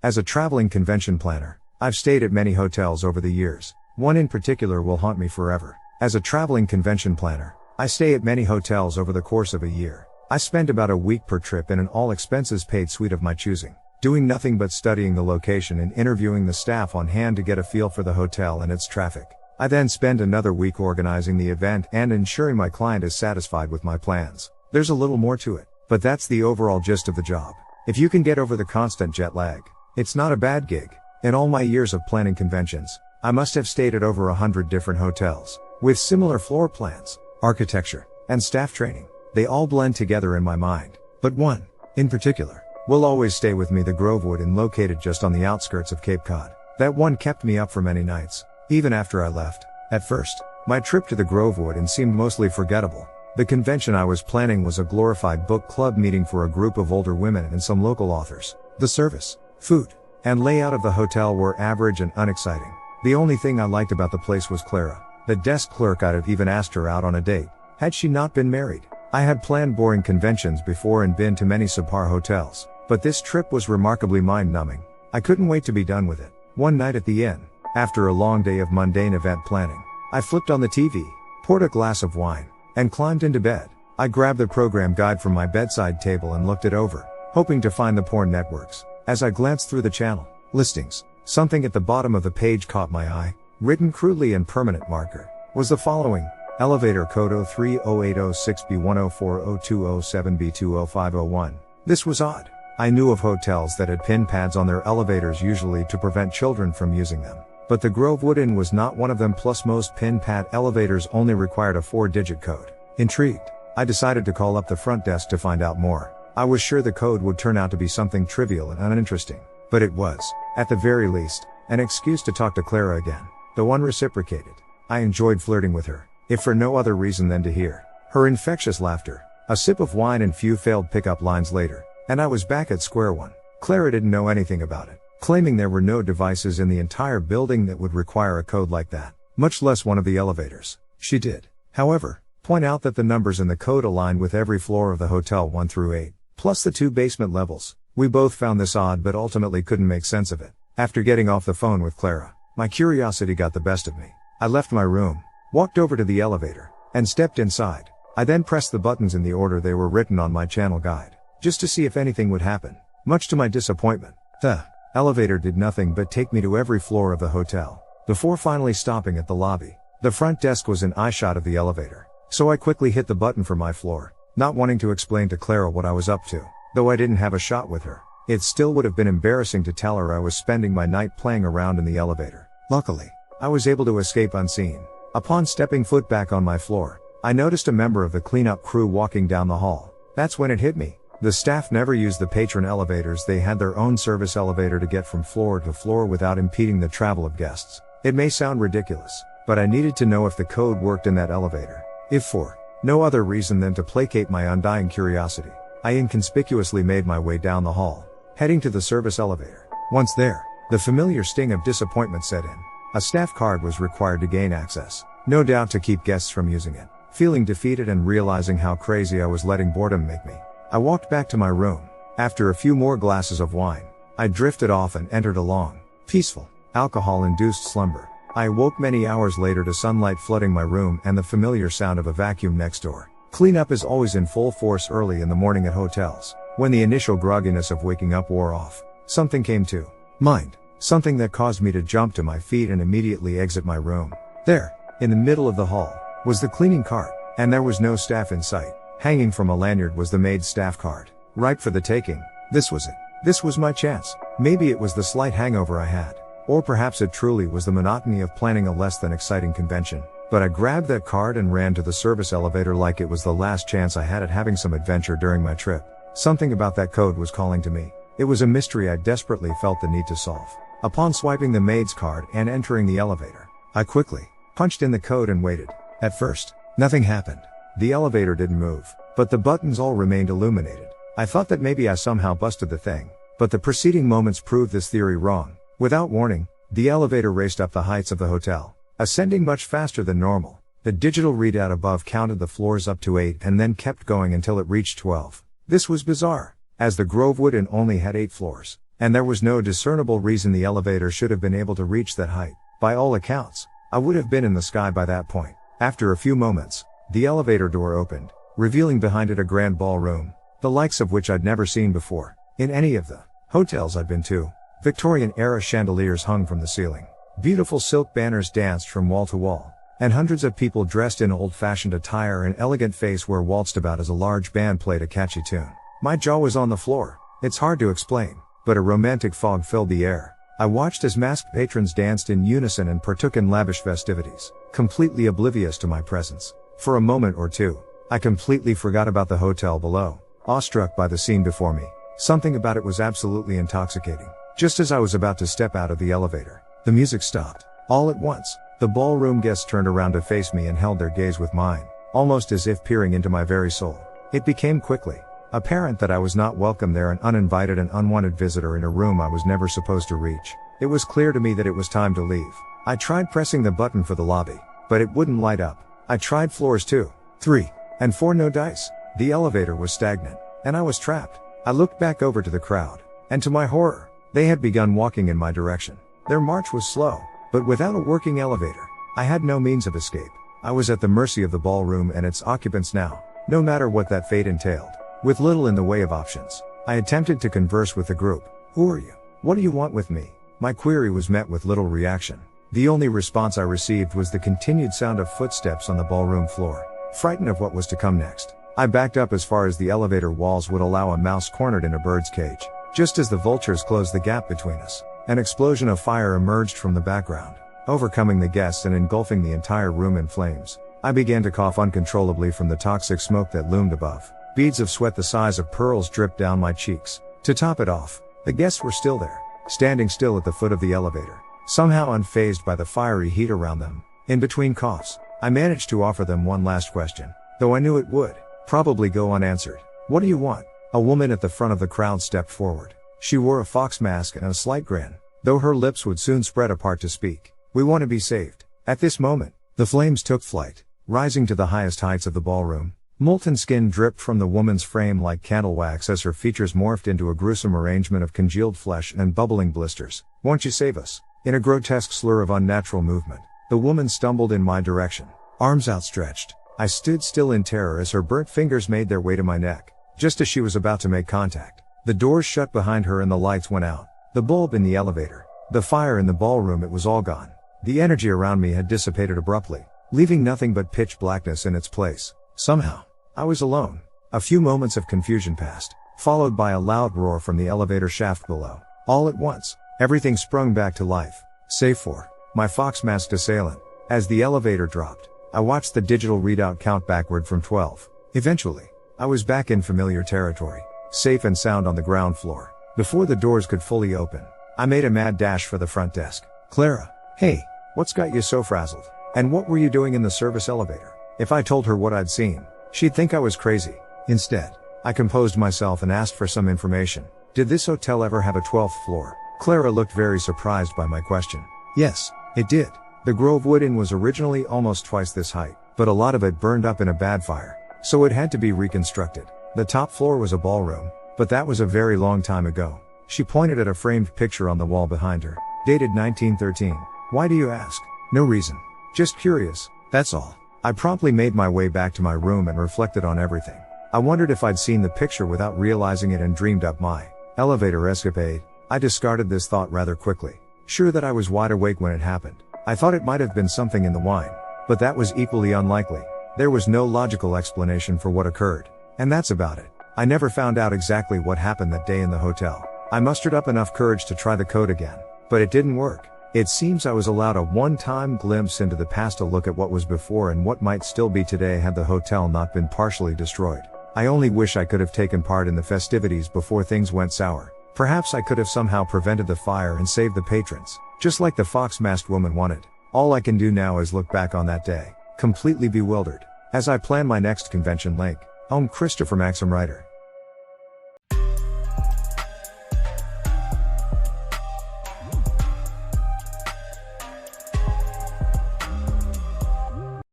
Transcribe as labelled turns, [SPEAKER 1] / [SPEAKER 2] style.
[SPEAKER 1] As a traveling convention planner, I've stayed at many hotels over the years. One in particular will haunt me forever. As a traveling convention planner, I stay at many hotels over the course of a year. I spend about a week per trip in an all-expenses-paid suite of my choosing, doing nothing but studying the location and interviewing the staff on hand to get a feel for the hotel and its traffic. I then spend another week organizing the event and ensuring my client is satisfied with my plans. There's a little more to it, but that's the overall gist of the job. If you can get over the constant jet lag, it's not a bad gig. In all my years of planning conventions, I must have stayed at over 100 different hotels, with similar floor plans, architecture, and staff training. They all blend together in my mind, but one, in particular, will always stay with me: the Grovewood Inn, located just on the outskirts of Cape Cod. That one kept me up for many nights, even after I left. At first, my trip to the Grovewood Inn seemed mostly forgettable. The convention I was planning was a glorified book club meeting for a group of older women and some local authors. The service, food, and layout of the hotel were average and unexciting. The only thing I liked about the place was Clara, the desk clerk. I'd have even asked her out on a date, had she not been married. I had planned boring conventions before and been to many subpar hotels, but this trip was remarkably mind-numbing. I couldn't wait to be done with it. One night at the inn, after a long day of mundane event planning, I flipped on the TV, poured a glass of wine, and climbed into bed. I grabbed the program guide from my bedside table and looked it over, hoping to find the porn networks. As I glanced through the channel listings, something at the bottom of the page caught my eye. Written crudely in permanent marker was the following: elevator code 030806B10402007B20501. This was odd. I knew of hotels that had pin pads on their elevators, usually to prevent children from using them, but the Grovewood Inn was not one of them. Plus, most pin pad elevators only required a 4-digit code. Intrigued, I decided to call up the front desk to find out more. I was sure the code would turn out to be something trivial and uninteresting, but it was, at the very least, an excuse to talk to Clara again. The one reciprocated. I enjoyed flirting with her, if for no other reason than to hear her infectious laughter. A sip of wine and few failed pickup lines later, and I was back at square one. Clara didn't know anything about it, claiming there were no devices in the entire building that would require a code like that, much less one of the elevators. She did, however, point out that the numbers in the code aligned with every floor of the hotel 1 through 8, plus the 2 basement levels. We both found this odd but ultimately couldn't make sense of it. After getting off the phone with Clara, my curiosity got the best of me. I left my room, walked over to the elevator, and stepped inside. I then pressed the buttons in the order they were written on my channel guide, just to see if anything would happen. Much to my disappointment, the elevator did nothing but take me to every floor of the hotel, before finally stopping at the lobby. The front desk was in eyeshot of the elevator, so I quickly hit the button for my floor, not wanting to explain to Clara what I was up to. Though I didn't have a shot with her, it still would have been embarrassing to tell her I was spending my night playing around in the elevator. Luckily, I was able to escape unseen. Upon stepping foot back on my floor, I noticed a member of the cleanup crew walking down the hall. That's when it hit me. The staff never used the patron elevators. They had their own service elevator to get from floor to floor without impeding the travel of guests. It may sound ridiculous, but I needed to know if the code worked in that elevator. If for no other reason than to placate my undying curiosity, I inconspicuously made my way down the hall, heading to the service elevator. Once there, the familiar sting of disappointment set in. A staff card was required to gain access, no doubt to keep guests from using it. Feeling defeated and realizing how crazy I was letting boredom make me, I walked back to my room. After a few more glasses of wine, I drifted off and entered a long, peaceful, alcohol-induced slumber. I awoke many hours later to sunlight flooding my room and the familiar sound of a vacuum next door. Cleanup is always in full force early in the morning at hotels. When the initial grogginess of waking up wore off, something came to mind. Something that caused me to jump to my feet and immediately exit my room. There, in the middle of the hall, was the cleaning cart, and there was no staff in sight. Hanging from a lanyard was the maid's staff card, ripe for the taking. This was it. This was my chance. Maybe it was the slight hangover I had, or perhaps it truly was the monotony of planning a less than exciting convention. But I grabbed that card and ran to the service elevator like it was the last chance I had at having some adventure during my trip. Something about that code was calling to me. It was a mystery I desperately felt the need to solve. Upon swiping the maid's card and entering the elevator, I quickly punched in the code and waited. At first, nothing happened. The elevator didn't move, but the buttons all remained illuminated. I thought that maybe I somehow busted the thing, but the preceding moments proved this theory wrong. Without warning, the elevator raced up the heights of the hotel, ascending much faster than normal. The digital readout above counted the floors up to 8 and then kept going until it reached 12. This was bizarre, as the Grovewood Inn only had 8 floors. and there was no discernible reason the elevator should have been able to reach that height. By all accounts, I would have been in the sky by that point. After a few moments, the elevator door opened, revealing behind it a grand ballroom, the likes of which I'd never seen before, in any of the hotels I'd been to. Victorian-era chandeliers hung from the ceiling. Beautiful silk banners danced from wall to wall, and hundreds of people dressed in old-fashioned attire and elegant faceware waltzed about as a large band played a catchy tune. My jaw was on the floor. It's hard to explain, but a romantic fog filled the air. I watched as masked patrons danced in unison and partook in lavish festivities, completely oblivious to my presence. For a moment or two, I completely forgot about the hotel below, awestruck by the scene before me. Something about it was absolutely intoxicating. Just as I was about to step out of the elevator, the music stopped. All at once, the ballroom guests turned around to face me and held their gaze with mine, almost as if peering into my very soul. It became quickly apparent that I was not welcome there, an uninvited and unwanted visitor in a room I was never supposed to reach. It was clear to me that it was time to leave. I tried pressing the button for the lobby, but it wouldn't light up. I tried floors 2, 3, and 4, no dice. The elevator was stagnant, and I was trapped. I looked back over to the crowd, and to my horror, they had begun walking in my direction. Their march was slow, but without a working elevator, I had no means of escape. I was at the mercy of the ballroom and its occupants now, no matter what that fate entailed. With little in the way of options, I attempted to converse with the group. Who are you? What do you want with me? My query was met with little reaction. The only response I received was the continued sound of footsteps on the ballroom floor. Frightened of what was to come next, I backed up as far as the elevator walls would allow, a mouse cornered in a bird's cage. Just as the vultures closed the gap between us, an explosion of fire emerged from the background, overcoming the guests and engulfing the entire room in flames. I began to cough uncontrollably from the toxic smoke that loomed above. Beads of sweat the size of pearls dripped down my cheeks. To top it off, the guests were still there, standing still at the foot of the elevator, somehow unfazed by the fiery heat around them. In between coughs, I managed to offer them one last question, though I knew it would probably go unanswered. What do you want? A woman at the front of the crowd stepped forward. She wore a fox mask and a slight grin, though her lips would soon spread apart to speak. We want to be saved. At this moment, the flames took flight, rising to the highest heights of the ballroom. Molten skin dripped from the woman's frame like candle wax as her features morphed into a gruesome arrangement of congealed flesh and bubbling blisters. Won't you save us? In a grotesque slur of unnatural movement, the woman stumbled in my direction, arms outstretched. I stood still in terror as her burnt fingers made their way to my neck. Just as she was about to make contact, the doors shut behind her and the lights went out. The bulb in the elevator, the fire in the ballroom, it was all gone. The energy around me had dissipated abruptly, leaving nothing but pitch blackness in its place. Somehow, I was alone. A few moments of confusion passed, followed by a loud roar from the elevator shaft below. All at once, everything sprung back to life, save for my fox-masked assailant. As the elevator dropped, I watched the digital readout count backward from 12. Eventually, I was back in familiar territory, safe and sound on the ground floor. Before the doors could fully open, I made a mad dash for the front desk. Clara, hey, what's got you so frazzled? And what were you doing in the service elevator? If I told her what I'd seen, she'd think I was crazy. Instead, I composed myself and asked for some information. Did this hotel ever have a 12th floor? Clara looked very surprised by my question. Yes, it did. The Grove Wood Inn was originally almost twice this height, but a lot of it burned up in a bad fire, so it had to be reconstructed. The top floor was a ballroom, but that was a very long time ago. She pointed at a framed picture on the wall behind her, dated 1913. Why do you ask? No reason. Just curious, that's all. I promptly made my way back to my room and reflected on everything. I wondered if I'd seen the picture without realizing it and dreamed up my elevator escapade. I discarded this thought rather quickly, sure that I was wide awake when it happened. I thought it might have been something in the wine, but that was equally unlikely. There was no logical explanation for what occurred, and that's about it. I never found out exactly what happened that day in the hotel. I mustered up enough courage to try the code again, but it didn't work. It seems I was allowed a one-time glimpse into the past, a look at what was before and what might still be today had the hotel not been partially destroyed. I only wish I could have taken part in the festivities before things went sour. Perhaps I could have somehow prevented the fire and saved the patrons, just like the fox-masked woman wanted. All I can do now is look back on that day, completely bewildered. As I plan my next convention link, I'm Christopher Maxim Writer.